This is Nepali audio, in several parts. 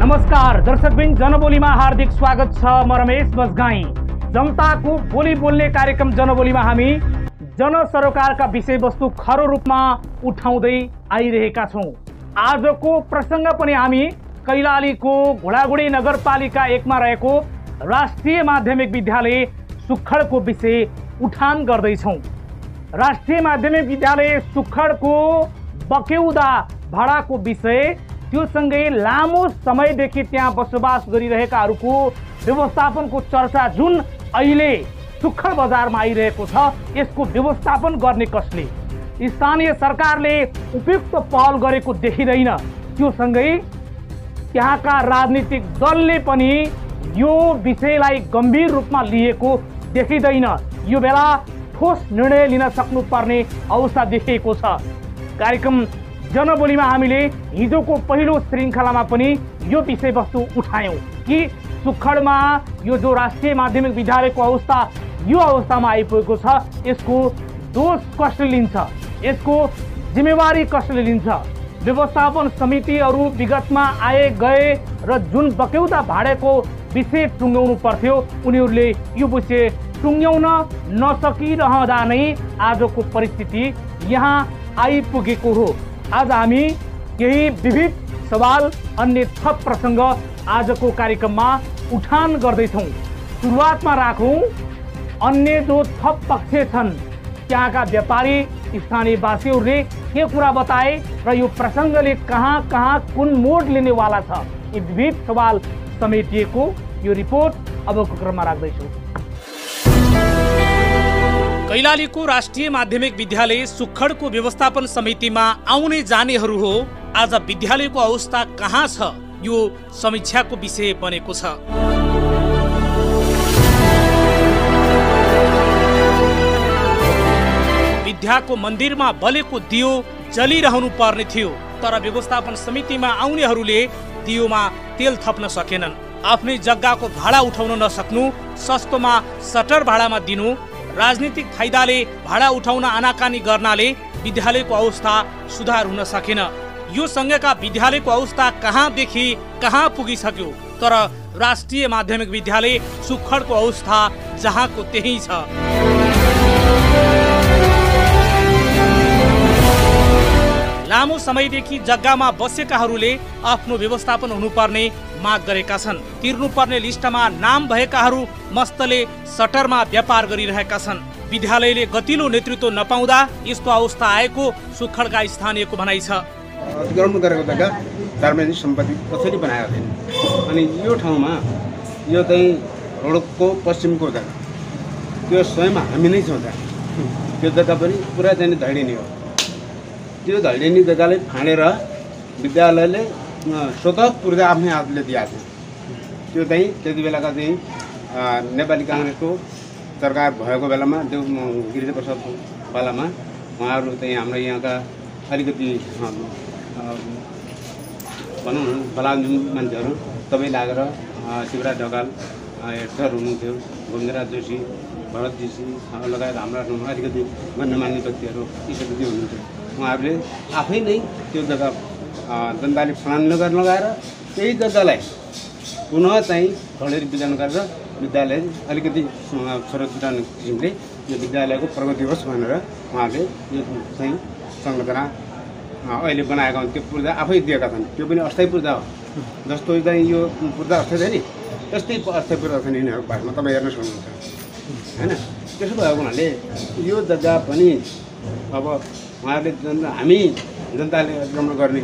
नमस्कार दर्शकबिन, जनबोलीमा हार्दिक स्वागत छ। म रमेश बजगाई। जनताको बोली बोल्ने कार्यक्रम जनबोलीमा हामी जनसरोकारका विषयवस्तु खरो रूपमा उठाउँदै आइरहेका छौँ। आजको प्रसङ्ग पनि हामी कैलालीको घोडागुडी नगरपालिका 1 मा रहेको राष्ट्रिय माध्यमिक विद्यालय सुखडको विषय उठान गर्दैछौँ। राष्ट्रिय माध्यमिक विद्यालय सुखडको बक्यौदा भाडाको विषय, त्यो सँगै लामो समयदेखि त्यहाँ बसोबास गरिरहेकाहरूको व्यवस्थापनको चर्चा जुन अहिले सुखड बजारमा आइरहेको छ, यसको व्यवस्थापन गर्ने कसले? स्थानीय सरकारले उपयुक्त पहल गरेको देखिँदैन। त्यो सँगै त्यहाँका राजनीतिक दलले पनि यो विषयलाई गम्भीर रूपमा लिएको देखिँदैन। यो बेला ठोस निर्णय लिन सक्नुपर्ने अवस्था देखिएको छ। कार्यक्रम जनबोलीमा हामीले हिजोको पहिलो श्रृङ्खलामा पनि यो विषयवस्तु उठायौँ कि सुखडमा यो जो राष्ट्रिय माध्यमिक विद्यालयको अवस्था यो अवस्थामा आइपुगेको छ, यसको दोष कसले लिन्छ, यसको जिम्मेवारी कसले लिन्छ? व्यवस्थापन समितिहरू विगतमा आए गए र जुन बक्यौदा भाडाको विषय टुङ्ग्याउनु पर्थ्यो, उनीहरूले यो विषय टुङ्ग्याउन नसकिरहँदा नै आजको परिस्थिति यहाँ आइपुगेको हो। आज हामी केही विविध सवाल, अन्य थप प्रसङ्ग आजको कार्यक्रममा उठान गर्दैछौँ। सुरुवातमा राखौँ अन्य जो थप पक्ष छन्, त्यहाँका व्यापारी, स्थानीयवासीहरूले के कुरा बताए र यो प्रसङ्गले कहाँ कहाँ कुन मोड लिनेवाला छ, यी विविध सवाल समेटिएको यो रिपोर्ट अबको क्रममा राख्दैछु। कैलालीको राष्ट्रिय माध्यमिक विद्यालय सुखडको व्यवस्थापन समितिमा आउने जानेहरू हो। आज विद्यालयको अवस्था कहाँ छ, यो समीक्षाको विषय बनेको छ। विद्याको मन्दिरमा बलेको दियो जलिरहनु पर्ने थियो, तर व्यवस्थापन समितिमा आउनेहरूले दियोमा तेल थप्न सकेनन्। आफ्नै जग्गाको भाडा उठाउन नसक्नु, सस्तोमा सटर भाडामा दिनु, राजनीतिक फाइदाले भाडा उठाउन आनाकानी गर्नाले विद्यालयको अवस्था सुधार हुन सकेन। यो सँगैका विद्यालयको अवस्था कहाँदेखि कहाँ पुगिसक्यो, तर राष्ट्रिय माध्यमिक विद्यालय सुखडको अवस्था जहाँको त्यही छ। लामो समयदेखि जग्गामा बसेकाहरूले आफ्नो व्यवस्थापन हुनुपर्ने माग गरेका छन्। तिर्नुपर्ने लिस्टमा नाम भएकाहरू मस्तले सटरमा व्यापार गरिरहेका छन्। विद्यालयले गतिलो नेतृत्व नपाउँदा यस्तो अवस्था आएको सुखडका स्थानीयको भनाइ छ। अतिक्रमण गरेको जग्गा सार्वजनिक सम्पत्ति कसरी बनाएको थिएन, अनि यो ठाउँमा यो चाहिँ रोडको पश्चिमको जग्गा, त्यो स्वयं हामी नै छौँ। त्यो जग्गा पनि पुरा चाहिँ धैडिने हो। त्यो धैडिने जग्गाले फाँडेर विद्यालयले स्वतः पूर्जा आफ्नै हातले दिएको थियो। त्यो चाहिँ त्यति बेलाका चाहिँ नेपाली काङ्ग्रेसको सरकार भएको बेलामा, त्यो गिरिजाप्रसाद पालामा उहाँहरू चाहिँ हाम्रो यहाँका अलिकति भनौँ न बलाजुङ मान्छेहरू सबै लागेर शिवराज ढकाल सर हुनुहुन्थ्यो, गोविन्दराज जोशी, भरत जोशी लगायत हाम्रा अलिकति गण्यमान्य व्यक्तिहरू ईश्वरजी हुनुहुन्थ्यो। उहाँहरूले आफै नै त्यो जग्गा जनताले फलान लगाएर त्यही जग्गालाई पुनः चाहिँ खडेर वितरण गरेर विद्यालय अलिकति स्रोत जुटाउने किसिमले यो विद्यालयको प्रगति होस् भनेर उहाँले यो चाहिँ संरचना अहिले बनाएका हुन्। त्यो पूर्जा आफै दिएका छन्। त्यो पनि अस्थायी पूर्जा हो। जस्तो चाहिँ यो पूर्जा अस्थायी छ नि, त्यस्तै अस्थायी पूर्जा छ नि यिनीहरूको बारेमा तपाईँ हेर्न सक्नुहुन्छ, होइन? त्यसो भएको हुनाले यो जग्गा पनि अब उहाँहरूले हामी जनताले अतिक्रमण गर्ने,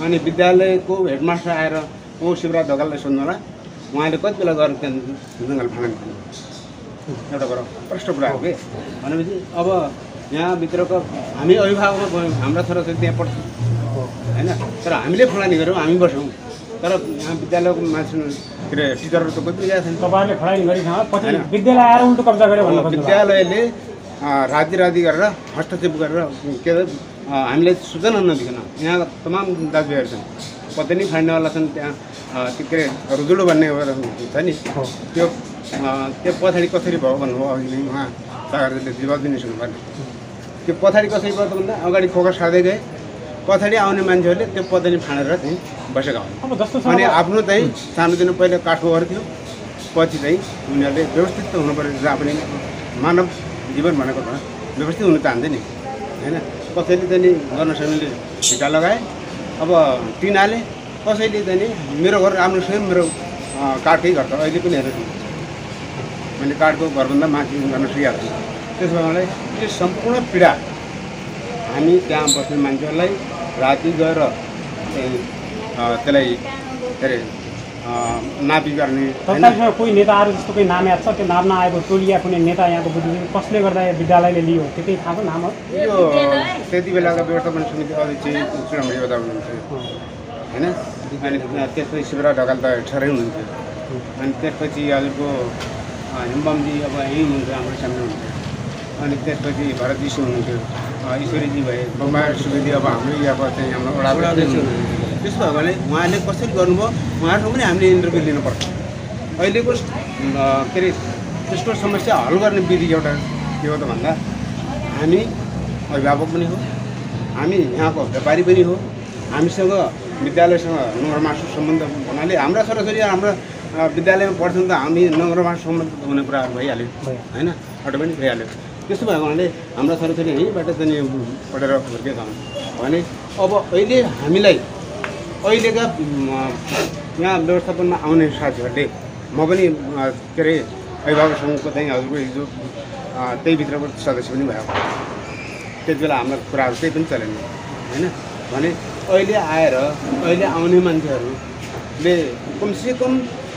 अनि विद्यालयको हेडमास्टर आएर को शिवराज ढकाललाई सोध्नुहोला, उहाँले कति बेला गएर त्यहाँ जङ्गल फाँड्नु एउटा कुरो प्रष्ट कुरा हो कि भनेपछि अब यहाँभित्रको हामी अभिभावकमा गयौँ, हाम्रा छोराछोरी त्यहाँ पढ्छ, होइन? तर हामीले फलानी गऱ्यौँ, हामी बस्यौँ, तर यहाँ विद्यालयको मान्छे के अरे टिचरहरू त कति गएको छैन। तपाईँहरूले फलानी गरेन, विद्यालय आएर उल्टो कब्जा गऱ्यो भन्नु खोज्नु। विद्यालयले राजी गरेर हस्तक्षेप गरेर के अरे हामीले सूचना नदिकन यहाँ तमाम दाजुभाइहरू छन्, पत्ता नै फाड्नेवाला छन्। त्यहाँ के अरे रुजुलो भन्ने छ नि, त्यो पछाडि कसरी भयो भन्नुभयो अघि नै उहाँ सागरले जवाब दिनु सक्नुपर्ने। त्यो पछाडि कसरी भयो त भन्दा अगाडि फोकस सार्दै गए, पछाडि आउने मान्छेहरूले त्यो पदनी फाँडेर चाहिँ बसेका हुन्। अब जस्तो छ अनि आफ्नो चाहिँ सानोतिनो पहिला काठको घर थियो, पछि चाहिँ उनीहरूले व्यवस्थित त हुनु पऱ्यो। जहाँ पनि मानव जीवन भनेको त व्यवस्थित हुनु चाहन्छ नि होइन। कसैले चाहिँ नि जनसैनिकले ढिका लगाए, अब टिनाले, कसैले चाहिँ नि मेरो घर राम्रो स्वयं मेरो काठकै घर त अहिले पनि हेरेको मैले काठको घरभन्दा माथि गर्न सकिएको छु। त्यसो भए यो सम्पूर्ण पीडा हामी त्यहाँ बस्ने मान्छेहरूलाई राति गएर त्यसलाई के अरे नापी गर्ने तपाईँसँग कोही नेताहरू जस्तो कोही नाम याद छ? त्यो नाम नआएको टोलिया कुनै नेता यहाँको बुद्धिजीवी कसले गर्दा विद्यालयले लियो त्यति थाहा छ नामहरू? यो त्यति बेलाको व्यवस्थापन समिति अध्यक्ष चुडामणी ओदा हुनुहुन्थ्यो होइन। अनि त्यसपछि शिवराज ढकाल त ठहरै हुनुहुन्थ्यो। अनि त्यसपछि हजुरको हिमबमजी अब यहीँ हुनुहुन्थ्यो, हाम्रो सामने हुनुहुन्थ्यो। अनि त्यसपछि भरतजी हुनुहुन्थ्यो, ईश्वरीजी भए, बम्बार सुवेदी अब हाम्रो यहाँको चाहिँ हाम्रो वडा अध्यक्ष हुनुहुन्थ्यो। त्यसो भयो भने उहाँले कसरी गर्नुभयो उहाँहरूसँग पनि हामीले इन्टरभ्यू लिनुपर्छ। अहिलेको के अरे त्यस्तो समस्या हल गर्ने विधि एउटा के हो त भन्दा हामी अभिभावक पनि हो, हामी यहाँको व्यापारी पनि हो, हामीसँग विद्यालयसँग नगरमासु सम्बन्ध हुनाले हाम्रा छोराछोरी हाम्रा विद्यालयमा पढ्छन् त हामी नगरमासु सम्बन्ध हुने कुराहरू भइहाल्यो होइन, अटोमेटिक भइहाल्यो। त्यस्तो भयो भने हाम्रा छोराछोरी यहीँबाट चाहिँ पढेर हुर्केका छन् भने अब अहिले हामीलाई अहिलेका यहाँ व्यवस्थापनमा आउने साथीहरूले म पनि के अरे अभिभावक सङ्घको चाहिँ हजुरको हिजो त्यही भित्रको सदस्य पनि भएको, त्यति बेला हाम्रो कुराहरू केही पनि चलेन होइन। भने अहिले आएर अहिले आउने मान्छेहरूले कमसेकम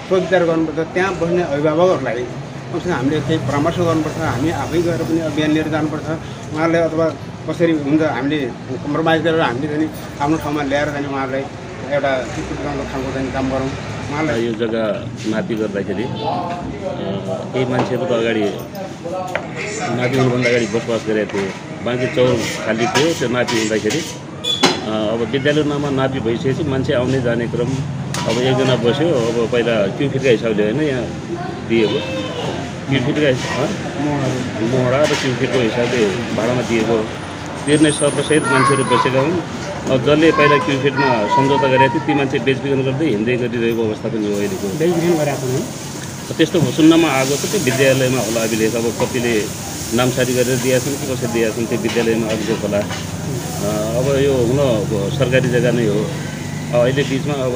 सोचविचार गर्नुपर्छ। त्यहाँ बस्ने अभिभावकहरूलाई कमसेकम हामीले केही परामर्श गर्नुपर्छ। हामी आफै गएर पनि अभियान लिएर जानुपर्छ उहाँहरूलाई, अथवा कसरी हुन्छ हामीले कम्प्रोमाइज गरेर हामीले चाहिँ आफ्नो ठाउँमा ल्याएर चाहिँ उहाँहरूलाई एउटा शिक्षित खालको चाहिँ काम गरौँ उहाँलाई। यो जग्गा नापी गर्दाखेरि केही मान्छेहरू त अगाडि नापी हुनुभन्दा अगाडि बसोबास गरेका थिए, बाँकी चौर खाली थियो। त्यो नापी हुँदाखेरि अब विद्यालयमा नापी भइसकेपछि मान्छे आउने जाने क्रम अब एकजना बस्यो। अब पहिला क्युफिटका हिसाबले होइन यहाँ दिएको, क्युफिटका मोहडा र क्युफिटको हिसाबले भाडामा दिएको तिर्ने सर्वसहित मान्छेहरू बसेका हुन्। अब जसले पहिला क्युफिटमा सम्झौता गरेका थिए ती मान्छे बेचबिखन गर्दै हिँड्दै गरिरहेको अवस्था पनि हो अहिलेको। बेचबिखन गरेका छन् त्यस्तो सुन्नमा आएको छ। त्यो विद्यालयमा होला अभिलेख, अब कतिले नामसारी गरेर दिएका छन् कि कसरी दिएका छन् त्यो विद्यालयमा अभिलेख होला। अब यो हुन सरकारी जग्गा नै हो। अहिले बिचमा अब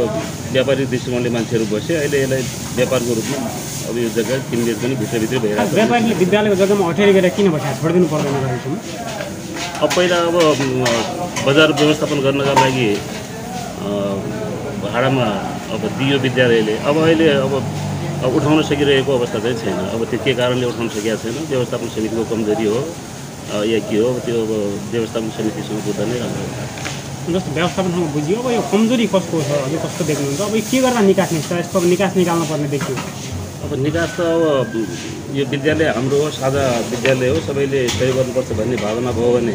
व्यापारिक दृष्टिकोणले मान्छेहरू बसे, अहिले यसलाई व्यापारको रूपमा अब यो जग्गा किनबेच पनि भित्रभित्रै भइरहेको छ। व्यापारीले विद्यालयको जग्गामा अटेरी गरेर किन बसेर छोडिदिनु पर्दैन रहेछौँ? अब पहिला अब बजार व्यवस्थापन गर्नका लागि भाडामा अब दियो विद्यालयले। अब अहिले अब उठाउन सकिरहेको अवस्था चाहिँ छैन। अब त्यो के कारणले उठाउन सकेका छैन, व्यवस्थापन समितिको कमजोरी हो या के हो, त्यो अब व्यवस्थापन समितिसँग बुझ्दा नै राम्रो। जस्तो व्यवस्थापनसँग बुझियो। अब यो कमजोरी कसको छ, हजुर कस्तो देख्नुहुन्छ? अब के गर्दा निकास निस्छ? यसको निकास निकाल्नु पर्ने देखियो। अब निकास त अब यो विद्यालय हाम्रो हो, साझा विद्यालय हो, सबैले सहयोग गर्नुपर्छ भन्ने भावना भयो भने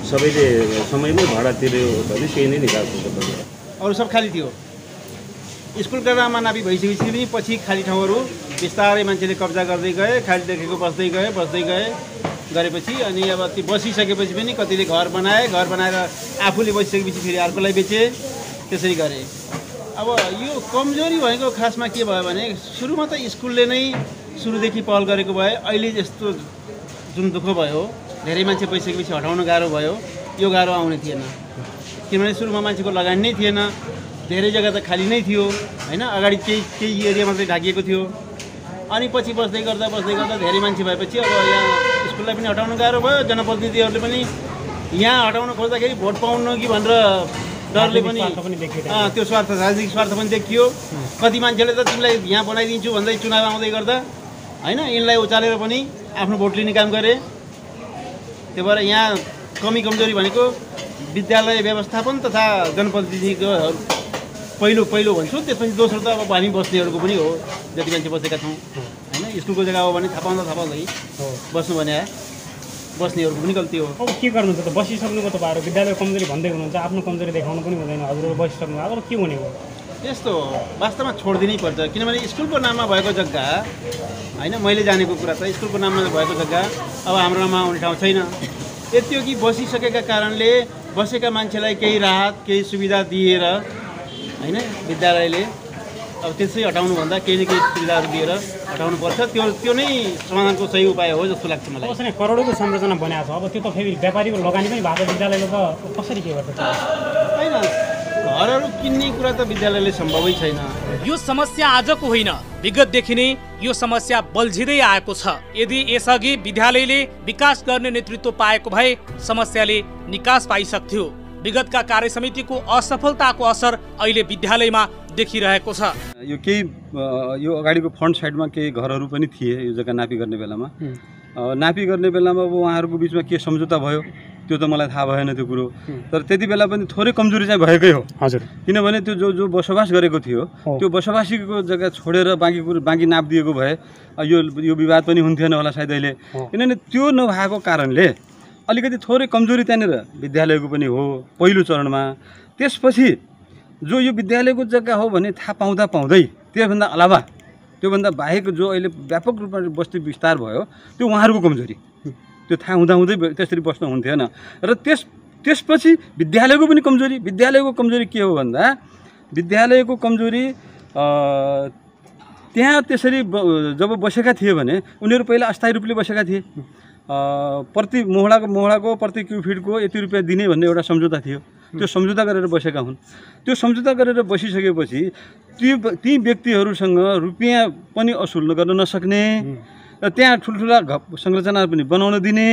सबैले समयमै भाडा तिर्यो भने केही नै निकास हुन्छ। अरू सब खाली थियो। स्कुलका नाममा नापी भइसकेपछि पनि पछि खाली ठाउँहरू बिस्तारै मान्छेले कब्जा गर्दै गए, खाली देखेको बस्दै गए गरेपछि अनि अब त्यो बसिसकेपछि पनि कतिले घर बनाएर आफूले बसिसकेपछि फेरि अर्कोलाई बेचे, त्यसरी गरे। अब यो कमजोरी भएको खासमा के भयो भने सुरुमा त स्कुलले नै सुरुदेखि पहल गरेको भए अहिले यस्तो जुन दुःख भयो, धेरै मान्छे बसिसकेपछि हटाउन गाह्रो भयो, यो गाह्रो आउने थिएन। किनभने सुरुमा मान्छेको लगानी नै थिएन, धेरै जग्गा त खाली नै थियो होइन, अगाडि केही एरिया मात्रै ढाकिएको थियो। अनि पछि बस्दै गर्दा धेरै मान्छे भएपछि अब यहाँ स्कुललाई पनि हटाउन गाह्रो भयो। जनप्रतिनिधिहरूले पनि यहाँ हटाउन खोज्दाखेरि भोट पाउनु कि भनेर डरले पनि त्यो स्वार्थ, राजनीतिक स्वार्थ पनि देखियो। कति मान्छेले त तिमीलाई यहाँ बनाइदिन्छु भन्दै चुनाव आउँदै गर्दा होइन यिनलाई उचालेर पनि आफ्नो भोट लिने काम गरे। त्यही भएर यहाँ कमजोरी भनेको विद्यालय व्यवस्थापन तथा जनप्रतिनिधिको पहिलो भन्छु, त्यसपछि दोस्रो त अब हामी बस्नेहरूको पनि हो, जति मान्छे बसेका छौँ होइन। स्कुलको जग्गा हो भने थाहा पाउँदै बस्नु भने बस्नेहरूको पनि गल्ती हो। अब के गर्नुहुन्छ त? बसिसक्नुको तपाईँहरू विद्यालय कमजोरी भन्दै हुनुहुन्छ, आफ्नो कमजोरी देखाउनु पनि हुँदैन, हजुरहरू बसिसक्नु अब के हुने हो? यस्तो वास्तवमा छोडिदिनै पर्छ। किनभने स्कुलको नाममा भएको जग्गा होइन, मैले जानेको कुरा त स्कुलको नाममा भएको जग्गा अब हाम्रो नाममा आउने ठाउँ छैन। यति हो कि बसिसकेका कारणले बसेका मान्छेलाई केही राहत केही सुविधा दिएर हैन विद्यालयले अब त्यसै हटाउनुभन्दा केही न केही सुविधाहरू दिएर हटाउनुपर्छ। त्यो नै समाधानको सही उपाय हो जस्तो लाग्छ मलाई। कसरी करोडौँको संरचना बनाएको छ, अब त्यो त फेरि व्यापारीको लगानी पनि भएको विद्यालयले त कसरी के गर्छ? होइन, घरहरू किन्ने कुरा त विद्यालयले सम्भवै छैन। यो समस्या आजको होइन, विगतदेखि नै यो समस्या बल्झिँदै आएको छ। यदि यसअघि विद्यालयले विकास गर्ने नेतृत्व पाएको भए समस्याले निकास पाइसक्थ्यो। विगतका कार्य समितिको असफलताको असर अहिले विद्यालयमा देखिरहेको छ। यो केही यो अगाडिको फ्रन्ट साइडमा केही घरहरू पनि थिए यो जग्गा नापी गर्ने बेलामा। नापी गर्ने बेलामा अब उहाँहरूको बिचमा के सम्झौता भयो त्यो त मलाई थाहा भएन त्यो कुरो। तर त्यति बेला पनि थोरै कमजोरी चाहिँ भएकै हो। हजुर, किनभने त्यो जो बसोबास गरेको थियो त्यो बसोबासीको जग्गा छोडेर बाँकी नाप दिएको भए यो विवाद पनि हुन्थेन होला सायद अहिले। किनभने त्यो नभएको कारणले अलिकति थोरै कमजोरी त्यहाँनिर विद्यालयको पनि हो पहिलो चरणमा। त्यसपछि जो यो विद्यालयको जग्गा हो भने थाहा पाउँदै त्योभन्दा अलावा त्योभन्दा बाहेक जो अहिले व्यापक रूपमा बस्ती विस्तार भयो त्यो उहाँहरूको कमजोरी। त्यो थाहा हुँदै त्यसरी बस्नु हुन्थेन। र त्यसपछि विद्यालयको पनि कमजोरी। विद्यालयको कमजोरी के हो भन्दा विद्यालयको कमजोरी त्यहाँ त्यसरी जब बसेका थिए भने उनीहरू पहिला अस्थायी रूपले बसेका थिए। प्रति मोहडाको प्रति क्युफिटको यति रुपियाँ दिने भन्ने एउटा सम्झौता थियो। त्यो सम्झौता गरेर बसेका हुन्। त्यो सम्झौता गरेर बसिसकेपछि ती व्यक्तिहरूसँग रुपियाँ पनि असुल गर्न नसक्ने र त्यहाँ ठुल्ठुला संरचनाहरू पनि बनाउन दिने,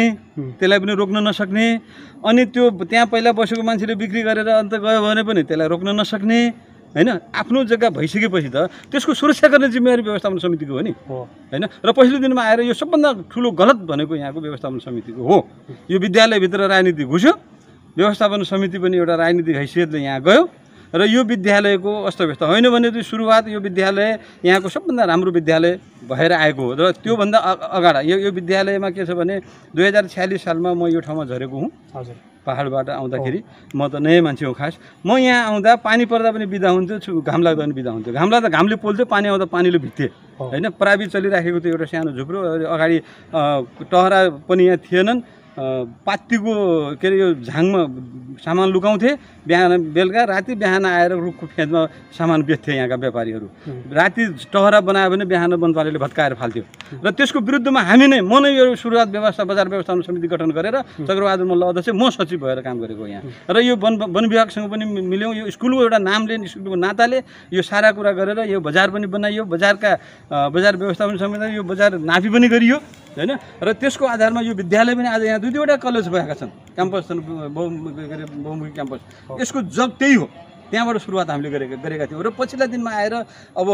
त्यसलाई पनि रोक्न नसक्ने, अनि त्यो त्यहाँ पहिला बसेको मान्छेले बिक्री गरेर अन्त गयो भने पनि त्यसलाई रोक्न नसक्ने हैन। आफ्नो जग्गा भइसकेपछि त त्यसको सुरक्षा गर्ने जिम्मेवारी व्यवस्थापन समितिको हो नि हैन। र पछिल्लो दिनमा आएर यो सबभन्दा ठुलो गलत भनेको यहाँको व्यवस्थापन समितिको हो। यो विद्यालयभित्र राजनीति घुस्यो, व्यवस्थापन समिति पनि एउटा राजनीतिक हैसियतले यहाँ गयो र यो विद्यालयको अस्तव्यस्त होइन भने चाहिँ सुरुवात यो विद्यालय यहाँको सबभन्दा राम्रो विद्यालय भएर आएको हो। र त्योभन्दा अगाडि यो विद्यालयमा के छ भने 2046 सालमा म यो ठाउँमा झरेको हुँ। हजुर, पहाडबाट आउँदाखेरि म त नयाँ मान्छे हो खास। म यहाँ आउँदा पानी पर्दा पनि बिदा हुन्थ्यो, घाम लाग्दा पनि बिदा हुन्थ्यो। घाम लाग्दा घामले पोल्थ्यो, पानी आउँदा पानीले भित्थे होइन। प्राविधिक चलिराखेको थियो एउटा सानो झुप्रो। अगाडि टहरा पनि यहाँ थिएनन्। पात्तीको के अरे यो झाङमा सामान लुकाउँथे, बिहान बेलुका राति बिहान आएर रुखको फेदमा सामान बेच्थे यहाँका व्यापारीहरू। राति टहरा बनायो भने बिहान वनपालीले भत्काएर फाल्थ्यो। र त्यसको विरुद्धमा हामी नै म नै यो सुरुवात बजार व्यवस्थापन समिति गठन गरेर चक्रबहादुर मल्ल अध्यक्ष म सचिव भएर काम गरेको यहाँ। र यो वन विभागसँग पनि मिल्यौँ। यो स्कुलको एउटा नामले स्कुलको नाताले यो सारा कुरा गरेर यो बजार पनि बनाइयो। बजार व्यवस्थापन समिति यो बजार नापी पनि गरियो हैन। र त्यसको आधारमा यो विद्यालय पनि आज यहाँ दुईवटा कलेज भएका छन्, क्याम्पस छन्, बहुमुखी क्याम्पस। यसको जग त्यही हो। त्यहाँबाट सुरुवात हामीले गरेका थियौँ। र पछिल्ला दिनमा आएर अब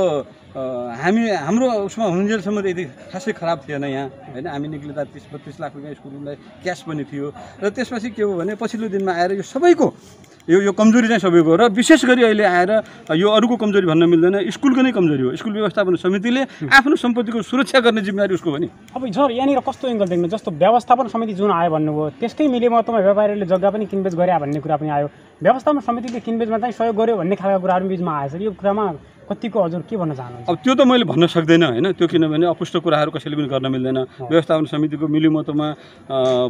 हाम्रो उसमा हुन्जेलसम्म यदि खासै खराब थिएन यहाँ होइन। हामी निक्लिँदा 30-32 लाख रुपियाँ स्कुललाई क्यास पनि थियो। र त्यसपछि के हो भने पछिल्लो दिनमा आएर यो सबैको यो कमजोरी चाहिँ सबैको र विशेष गरी अहिले आएर यो अरूको कमजोरी भन्न मिल्दैन, स्कुलको नै कमजोरी हो। स्कुल व्यवस्थापन समितिले आफ्नो सम्पत्तिको सुरक्षा गर्ने जिम्मेवारी उसको हो नि। अब सर यहाँनिर कस्तो एङ्गल देख्नु, जस्तो व्यवस्थापन समिति जुन आयो भन्नुभयो त्यसकै मिलेमतोमा व्यापारीले जग्गा पनि किनबेच गरे भन्ने कुरा पनि आयो। व्यवस्थापन समितिले किनबेचमा चाहिँ सहयोग गर्यो भन्ने खालका कुराहरू बिचमा आएछ। यो कुरामा कतिको हजुर के भन्न चाहनुहुन्छ? अब त्यो त मैले भन्न सक्दैन होइन। त्यो किनभने अपुष्ट कुराहरू कसैले पनि गर्न मिल्दैन। व्यवस्थापन समितिको मिलिमतोमा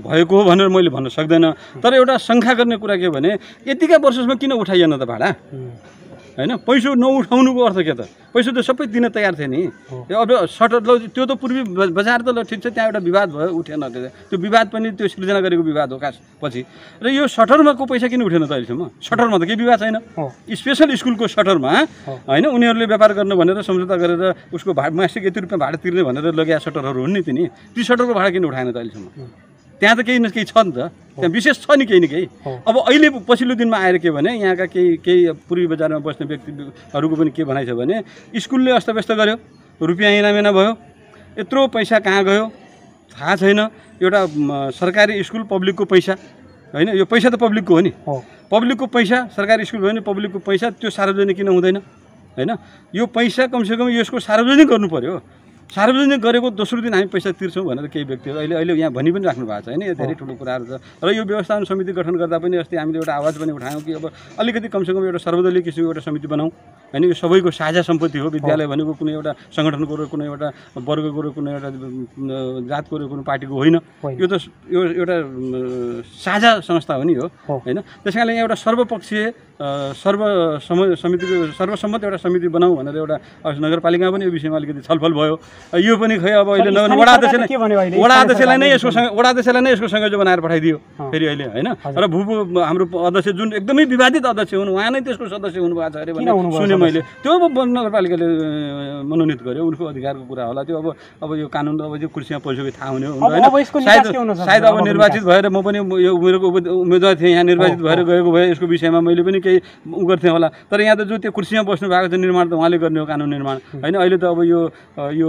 भएको हो भनेर मैले भन्न सक्दैन। तर एउटा शङ्का गर्ने कुरा के भने यतिका वर्षमा किन उठाइएन त भाडा होइन? पैसा नउठाउनुको अर्थ के त? पैसा त सबै दिन तयार थिए नि। अब सटर त्यो त पूर्वी बजार त ठिक छ, त्यहाँ एउटा विवाद भयो, उठेन। त्यो विवाद पनि त्यो सृजना गरेको विवाद हो खास पछि। र यो सटरमाको पैसा किन उठेन त अहिलेसम्म? सटरमा त केही विवाद छैन। स्पेसल स्कुलको सटरमा होइन उनीहरूले व्यापार गर्नु भनेर सम्झौता गरेर उसको मासिक यति रुपियाँ भाडा तिर्ने भनेर लगेका सटरहरू हुन् नि तिनी। ती सटरको भाडा किन उठाएन त अहिलेसम्म? त्यहाँ त केही न केही छ नि त, त्यहाँ विशेष छ नि केही न केही। अब अहिले पछिल्लो दिनमा आएर के भने यहाँका केही पूर्वी बजारमा बस्ने व्यक्तिहरूको पनि के भनाइ छ भने स्कुलले अस्तव्यस्त गर्यो, रुपियाँ इनामेना भयो, यत्रो पैसा कहाँ गयो थाहा छैन। एउटा सरकारी स्कुल पब्लिकको पैसा होइन, यो पैसा त पब्लिकको हो नि। पब्लिकको पैसा सरकारी स्कुल भयो नि, पब्लिकको पैसा त्यो सार्वजनिक किन हुँदैन होइन? यो पैसा कमसेकम यसको सार्वजनिक गर्नु पर्यो। सार्वजनिक गरेको दोस्रो दिन हामी पैसा तिर्छौँ भनेर केही व्यक्तिहरू अहिले यहाँ भनि पनि राख्नु भएको छ होइन। यो धेरै ठुलो कुराहरू छ। र यो व्यवस्थापन समिति गठन गर्दा पनि अस्ति हामीले एउटा आवाज पनि उठायौँ कि अब अलिकति कमसेकम एउटा सर्वदलीय किसिमको एउटा समिति बनाऊँ होइन यो सबैको साझा सम्पत्ति हो विद्यालय भनेको कुनै एउटा सङ्गठनको र कुनै एउटा वर्गको र कुनै एउटा जातको र कुनै पार्टीको होइन यो त यो एउटा साझा संस्था हो नि हो होइन त्यस कारणले एउटा सर्वपक्षीय सर्वसम्मत एउटा समिति बनाऊ भनेर एउटा नगरपालिकामा पनि यो विषयमा अलिकति छलफल भयो यो पनि खै अब अहिले वडा अध्यक्षलाई नै यसको संयोजक बनाएर पठाइदियो फेरि अहिले होइन र हाम्रो अध्यक्ष जुन एकदमै विवादित अध्यक्ष हुन् उहाँ नै त्यसको सदस्य हुनुभएको छ अरे भने सुने मैले त्यो अब नगरपालिकाले मनोनित गर्यो उनको अधिकारको कुरा होला त्यो अब यो कानुन अब यो कुर्सीमा पसिसके थाहा हुने होइन सायद अब निर्वाचित भएर म पनि यो मेरो उम्मेदवार थिएँ यहाँ निर्वाचित भएर गएको भए यसको विषयमा मैले पनि केही उ गर्थेँ होला तर यहाँ त जो त्यो कुर्सीमा बस्नु भएको छ निर्माण त उहाँले गर्ने हो कानुन निर्माण होइन अहिले त अब यो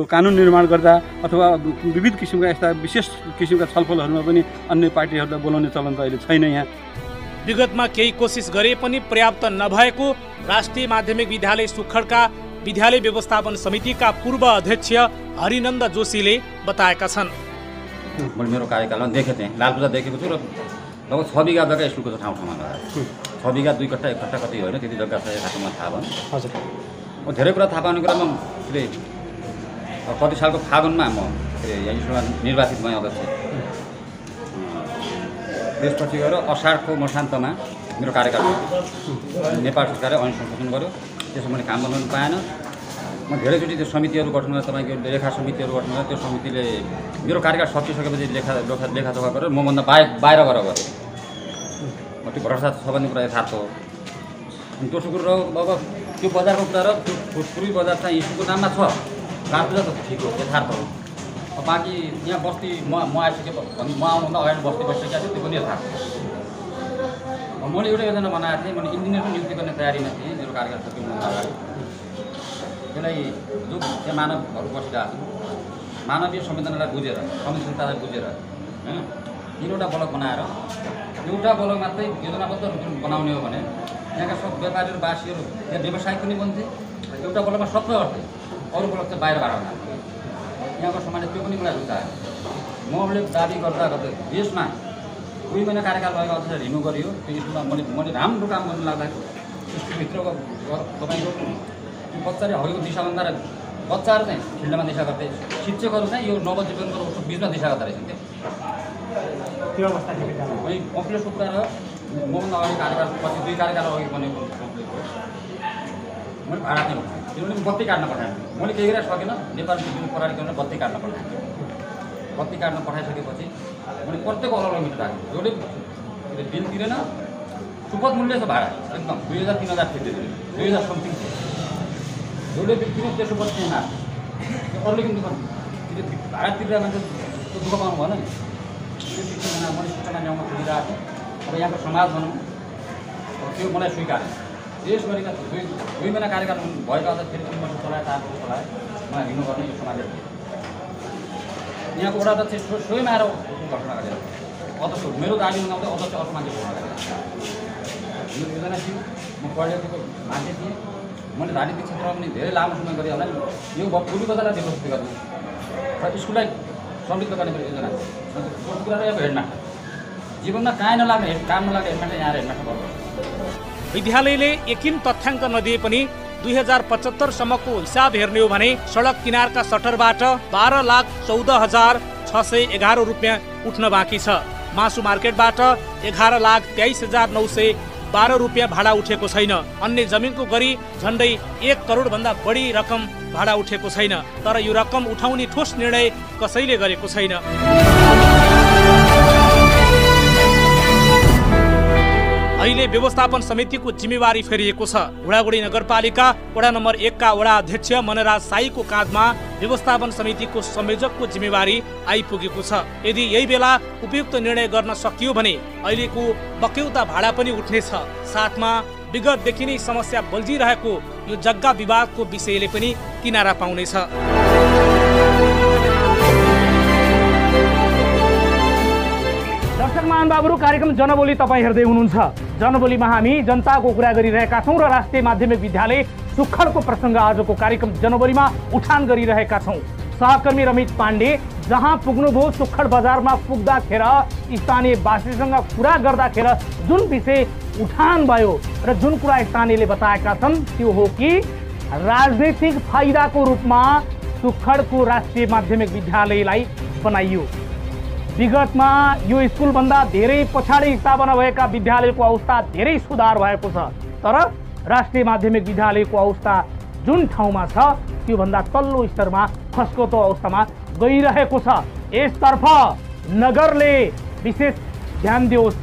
कानुन निर्माण गर्दा अथवा विविध किसिमका यस्ता विशेष किसिमका छलफलहरूमा पनि अन्य पार्टीहरूलाई बोलाउने चलन त अहिले छैन यहाँ विगतमा केही कोसिस गरे पनि पर्याप्त नभएको राष्ट्रिय माध्यमिक विद्यालय सुखडका विद्यालय व्यवस्थापन समितिका पूर्व अध्यक्ष हरिनन्द जोशीले बताएका छन्। मैले मेरो कार्यकालमा देखेको थिएँ लालपूजा देखेको छु र लगभग 6 बिघा जग्गा स्कुलको छ ठाउँमा लगाएको 6 बिघा 2 कट्टा 1 कट्टा कति होइन त्यति जग्गा छ खासमा थाहा भयो हजुर धेरै कुरा थाहा पाउने कुरामा कति सालको फागुनमा म यहाँ स्कुलमा निर्वाचित भएँ अध्यक्ष त्यसपछि गएर असारको मसान्तमा मेरो कार्यकाल नेपाल सरकारले ऐन संशोधन गर्यो त्यसमा मैले काम गर्न पाएन म धेरैचोटि त्यो समितिहरू गठन गरेर तपाईँको लेखा समितिहरू गठन गरेर त्यो समितिले मेरो कार्यकाल सकिसकेपछि लेखाजोखा गरेर मभन्दा बाहिर गरेर गयो त्यो भ्रष्टाचार छ भन्ने कुरा यथार्थ हो अनि दोस्रो कुरो अब त्यो बजारको कुरा र त्यो पूर्वी बजार चाहिँ स्कुलको नाममा छ लालपूजा त ठिक हो यथार्थ हो बाँकी यहाँ बस्ती म आइसके म आउनुभन्दा अगाडि बस्ती बसिसकेको थियो त्यो पनि यथार्थ हो मैले एउटा योजना बनाएको थिएँ मैले इन्जिनियरको नियुक्ति गर्ने तयारीमा थिएँ मेरो कार्यकाल सकिनुभन्दा अगाडि त्यसलाई जो त्यहाँ मानवहरू बसिरहेको छन् मानवीय संवेदनालाई बुझेर संवेदनशीलतालाई बुझेर होइन 3वटा ब्लक बनाएर एउटा ब्लक मात्रै योजनाबद्ध रूपमा बनाउने हो भने यहाँका सब व्यापारीहरू वासीहरू त्यहाँ व्यवसायिक पनि बन्थे एउटा ब्लकमा सबै गर्थे अरू ब्लक चाहिँ बाहिरबाट बनाएको यहाँको समाजले त्यो पनि मलाई रुचायो मैले दाबी गर्दा गर्दै देशमा 2 महिना कार्यकाल भएको अध्यक्ष रिन्यू गरियो त्यो स्कुलमा मैले राम्रो काम गर्नु लाग्दा स्कुलभित्रको तपाईँको बच्चाले हरेको दिशाभन्दा बच्चाहरू चाहिँ फिल्डमा दिशा गर्थे शिक्षकहरू चाहिँ यो नवजीवनको बिचमा दिशा गर्दो रहेछन् त्यो अवस्था अनि कम्प्लेक्सको कुरा र मभन्दा अगाडि कार्यकाल पछि 2 कार्यकाल अघि बनेको कम्प्लेक्स मैले भाडा दिनु किनभने बत्ती काट्न पठाएँ मैले केही गरेर सकेन नेपाल बिजुली प्रणाली गर्न बत्ती काट्न पठाएँ बत्ती काट्न पठाइसकेपछि मैले प्रत्येक अलग मिटर राखेँ जसले बिल तिरेन सुपथ मूल्य छ भाडा एकदम 2000-3000 थियो 2000 समथिङ थियो जसले बिल तिर्यो त्यसो बत्ती होइन अरूले पनि दुःख भाडा तिरेर मान्छे त्यो दुःख पाउनु भएन नि त्यो शिक्षामा मैले शिक्षामा ल्याउन खोजिरहेको थिएँ अब यहाँको समाज भनौँ त्यो मलाई स्वीकारेँ देश गरेका 2 महिना कार्यकाल भएको अझ फेरि 3 वर्ष चलाए 4 वर्ष चलाए मलाई रिन्यू गर्ने यो समाजले यहाँको वडा अध्यक्ष स्वयं आएर घोषणा गरेर अध्यक्ष मेरो दाबी लगाउँदै अध्यक्ष अर्को मान्छे घोषणा गरेर यो योजना थियो म पढेको मान्छे थिएँ मैले राजनीतिक क्षेत्रमा पनि धेरै लामो समय गरेँ होला यो पूर्वी बजारलाई विकसित गर्नु र स्कुललाई समृद्ध गर्ने मेरो योजना थियो त्यो कुरा अब हेडमास्टर जीवनमा काम नलाग्ने हेडमास्टर यहाँ हेडमास्टर गर्नु विद्यालयले यकिन तथ्याङ्क नदिए पनि 2075 सम्मको हिसाब हेर्ने हो भने सडक किनारका सटरबाट 12,14,611 रुपियाँ उठ्न बाँकी छ। मासु मार्केटबाट 11,23,912 रुपियाँ भाडा उठेको छैन। अन्य जमिनको गरी झन्डै 1 करोड भन्दा बढी रकम भाडा उठेको छैन। तर यो रकम उठाउने ठोस निर्णय कसैले गरेको छैन। अहिले व्यवस्थापन समितिको जिम्मेवारी फेरिएको छ। घोडागुडी नगरपालिका वडा नम्बर 1 का वडा अध्यक्ष मनराज साईको काँधमा व्यवस्थापन समितिको संयोजकको जिम्मेवारी आइपुगेको छ। यदि यही बेला उपयुक्त निर्णय गर्न सकियो भने अहिलेको बक्यौता भाडा पनि उठ्नेछ। साथमा विगतदेखि नै समस्या बल्झिरहेको यो जग्गा विवादको विषयले पनि किनारा पाउनेछ। दर्शक महानुभावहरू, कार्यक्रम जनबोली तपाईँ हेर्दै हुनुहुन्छ। जनबोलीमा हामी जनताको कुरा गरिरहेका छौँ र राष्ट्रिय माध्यमिक विद्यालय सुखडको प्रसङ्ग आजको कार्यक्रम जनबोलीमा उठान गरिरहेका छौँ। सहकर्मी रमेश पाण्डे जहाँ पुग्नुभयो सुखड बजारमा पुग्दाखेर स्थानीयवासीसँग कुरा गर्दाखेर जुन विषय उठान भयो र जुन कुरा स्थानीयले बताएका छन् त्यो हो कि राजनीतिक फाइदाको रूपमा सुखडको राष्ट्रिय माध्यमिक विद्यालयलाई बनाइयो। विगतमा यो स्कुलभन्दा धेरै पछाडि स्थापना भएका विद्यालयको अवस्था धेरै सुधार भएको छ, तर राष्ट्रिय माध्यमिक विद्यालयको अवस्था जुन ठाउँमा छ त्योभन्दा तल्लो स्तरमा खस्कोतो अवस्थामा गइरहेको छ। यसतर्फ नगरले विशेष ध्यान दियोस्,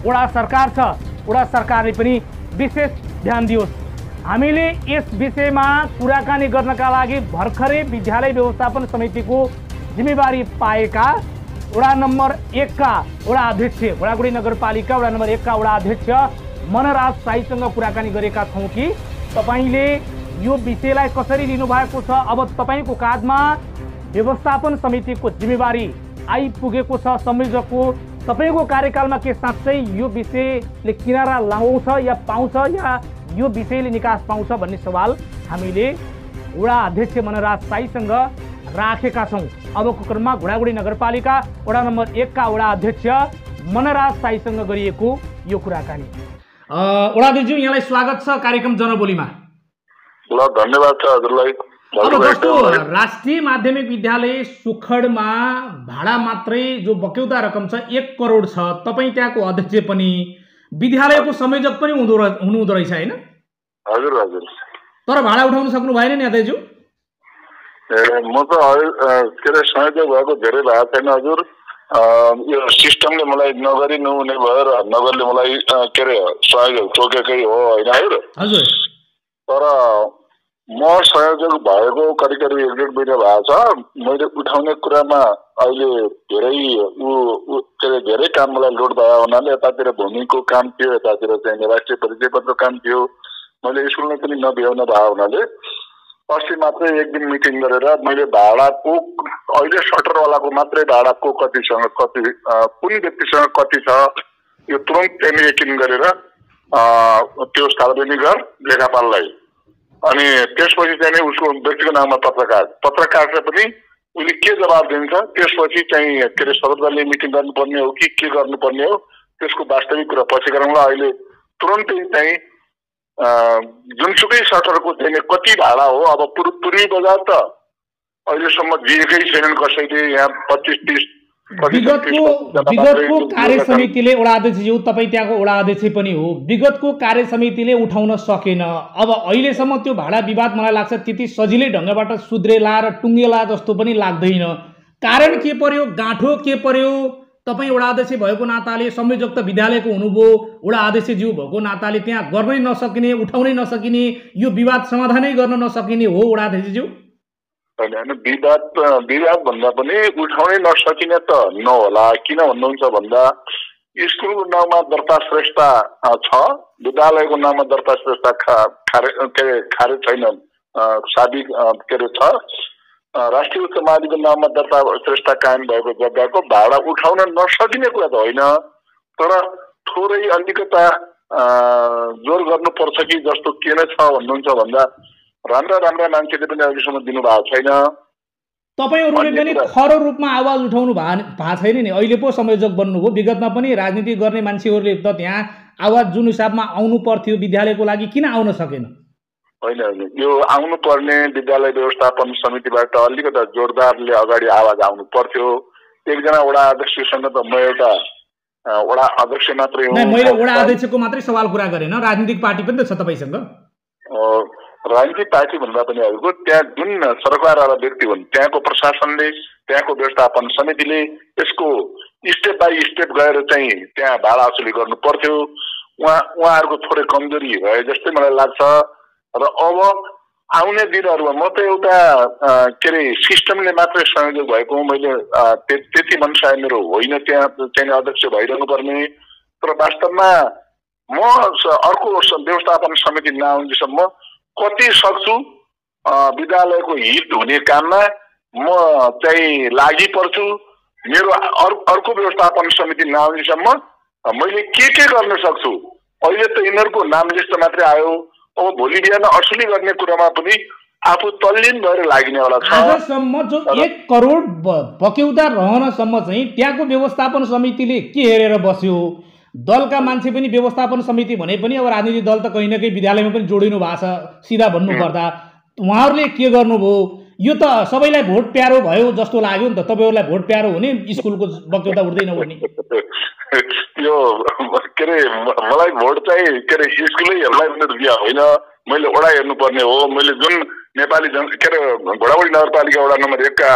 वडा सरकार छ, वडा सरकारले पनि विशेष ध्यान दियोस्। हामीले यस विषयमा कुराकानी गर्नका लागि भर्खरै विद्यालय व्यवस्थापन समितिको जिम्मेवारी पाएका वडा नम्बर 1 का वडा अध्यक्ष, वडागुडी नगरपालिका वडा नम्बर 1 का वडा अध्यक्ष मनराज साईसँग कुराकानी गरेका छौँ कि तपाईले यो विषयलाई कसरी लिनुभएको छ। अब तपाईको काँधमा व्यवस्थापन समितिको जिम्मेवारी आइपुगेको छ। संयोजकको तपाईको कार्यकालमा के साँच्चै यो विषयले किनारा लगाउँछ या पाउँछ या यो विषयले निकास पाउँछ भन्ने सवाल हामीले वडा अध्यक्ष मनराज साईसँग राखेका छौँ। अबको क्रममा घोडागुडी नगरपालिका वडा नम्बर 1 का वडा अध्यक्ष मनराज साईसँग गरिएको यो कुराकानी। वडा अध्यक्षज्यू, यहाँलाई स्वागत छ कार्यक्रम जनबोलीमा। ल, धन्यवाद छ हजुरलाई। अब जस्तो राष्ट्रिय माध्यमिक विद्यालय सुखडमा भाडा मात्रै जो बक्यौता रकम छ 1 करोड छ, तपाईँ त्यहाँको अध्यक्ष पनि विद्यालयको संयोजक पनि हुनुहुँदो रहेछ हैन? हजुर हजुर। तर भाडा उठाउन सक्नु भएन नि अध्यक्षज्यू? म त के अरे संयोजक भएको धेरै भएको छैन हजुर। यो सिस्टमले मलाई नगरी नहुने भयो र नगरले मलाई के अरे सहयोग तोकेकै हो होइन हजुर। तर म संयोजक भएको करिब करिब 1.5 महिना भएको छ। मैले उठाउने कुरामा अहिले धेरै काम मलाई लोड भयो हुनाले यतातिर भूमिको काम थियो, यतातिर चाहिँ राष्ट्रिय परिचय पत्र काम थियो। मैले स्कुलमा पनि नभ्याउन भयो हुनाले अस्ति मात्रै एक दिन मिटिङ गरेर मैले भाडाको अहिले सटरवालाको मात्रै भाडाको कतिसँग कति कुन व्यक्तिसँग कति छ यो तुरन्त त्यहाँनिर यकिन गरेर त्यो सार्वजनिक गर लेखापाललाई। अनि त्यसपछि चाहिँ उसको व्यक्तिको नाममा पत्रकारले पनि उसले के जवाब दिन्छ, त्यसपछि चाहिँ के अरे सर्वदलीय मिटिङ गर्नुपर्ने हो कि के गर्नुपर्ने हो त्यसको वास्तविक कुरा पछि गरौँला। अहिले तुरन्तै चाहिँ जुनसुकै सटरको चाहिँ कति भाडा हो। अब पूर्वी बजार त अहिलेसम्म दिएकै छैनन् कसैले। यहाँ 25-30 विगतको कार्य समितिले वडा अध्यक्षज्यू, तपाईँ त्यहाँको वडा अध्यक्ष पनि हो, विगतको कार्य समितिले उठाउन सकेन। अब अहिलेसम्म त्यो भाडा विवाद मलाई लाग्छ त्यति सजिलै ढङ्गबाट सुध्रेला र टुङ्गेला जस्तो पनि लाग्दैन। कारण के पर्यो, गाँठो के पर्यो? तपाईँ वडा अध्यक्ष भएको नाताले, संयोजक त विद्यालयको हुनुभयो, वडा अध्यक्षज्यू भएको नाताले त्यहाँ गर्नै नसकिने, उठाउनै नसकिने, यो विवाद समाधानै गर्न नसकिने हो वडा अध्यक्षज्यू? होइन, विवाद भन्दा पनि उठाउनै नसकिने त नहोला। किन भन्नुहुन्छ भन्दा स्कुलको नाउँमा दर्ता श्रेष्ठता छ, विद्यालयको नाउँमा दर्ता श्रेष्ठता खारेज छैन, साबिक के अरे छ। राष्ट्रिय उच्च माध्यमिक नाममा दर्ता श्रेष्ठता कायम भएको जग्गाको भाडा उठाउन नसकिने कुरा त होइन, तर थोरै अलिकता जोर गर्नुपर्छ कि जस्तो के नै छ भन्नुहुन्छ भन्दा राम्रा मान्छेले पनि अहिलेसम्म दिनुभएको छैन। तपाईँहरूले पनि खरो रूपमा आवाज उठाउनु भएको छैन नि। अहिले पो संयोजक बन्नुभयो, विगतमा पनि राजनीति गर्ने मान्छेहरूले त त्यहाँ आवाज जुन हिसाबमा आउनु पर्थ्यो विद्यालयको लागि किन आउन सकेन? होइन, यो आउनु पर्ने विद्यालय व्यवस्थापन समितिबाट अलिकता जोरदारले अगाडि आवाज आउनु पर्थ्यो। एकजना वडा अध्यक्षसँग त म एउटा वडा अध्यक्ष मात्रै हो। मैले वडा अध्यक्षको मात्रै सवाल कुरा गरेन, राजनीतिक पार्टी पनि त छ तपाईँसँग। राजनीतिक पार्टी भन्दा पनि हजुरको त्यहाँ जुन सरकारवाला व्यक्ति हुन् त्यहाँको प्रशासनले, त्यहाँको व्यवस्थापन समितिले यसको स्टेप बाई स्टेप गएर चाहिँ त्यहाँ भाडा असुली गर्नु पर्थ्यो। उहाँहरूको थोरै कमजोरी भए जस्तै मलाई लाग्छ। र अब आउने दिनहरूमा म त एउटा के अरे सिस्टमले मात्रै संयोजक भएको हुँ। मैले त्यति मनसाय मेरो होइन त्यहाँ चाहिँ अध्यक्ष भइरहनु पर्ने। तर वास्तवमा म अर्को व्यवस्थापन समिति नआउनेसम्म कति सक्छु विद्यालयको हित हुने काममा म चाहिँ लागि पर्छु। मेरो अर्को व्यवस्थापन समिति नआउनेसम्म मैले के गर्न सक्छु। अहिले त यिनीहरूको नाम लिस्ट मात्रै आयो, अब भोलि बिहान असुली गर्ने कुरामा पनि आफू तल्लीन भएर लाग्नेवाला छ। आजसम्म जो 1 करोड बक्यौता रहनसम्म चाहिँ त्यहाँको व्यवस्थापन समितिले के हेरेर बस्यो? दलका मान्छे पनि व्यवस्थापन समिति भने पनि अब राजनीतिक दल त कहीँ न कहीँ विद्यालयमा पनि जोडिनु भएको छ। सिधा भन्नुपर्दा उहाँहरूले के गर्नुभयो यो त सबैलाई भोट प्यारो भयो जस्तो लाग्यो नि त तपाईँहरूलाई भोट प्यारो हुने स्कुलको बक्यौता उठ्दैन भने यो के अरे मलाई भोट चाहिँ के अरे स्कुलैहरूलाई पनि दिया होइन मैले वडा हेर्नुपर्ने हो मैले जुन नेपाली के अरे घोडावडी नगरपालिका वडा नम्बर 1 का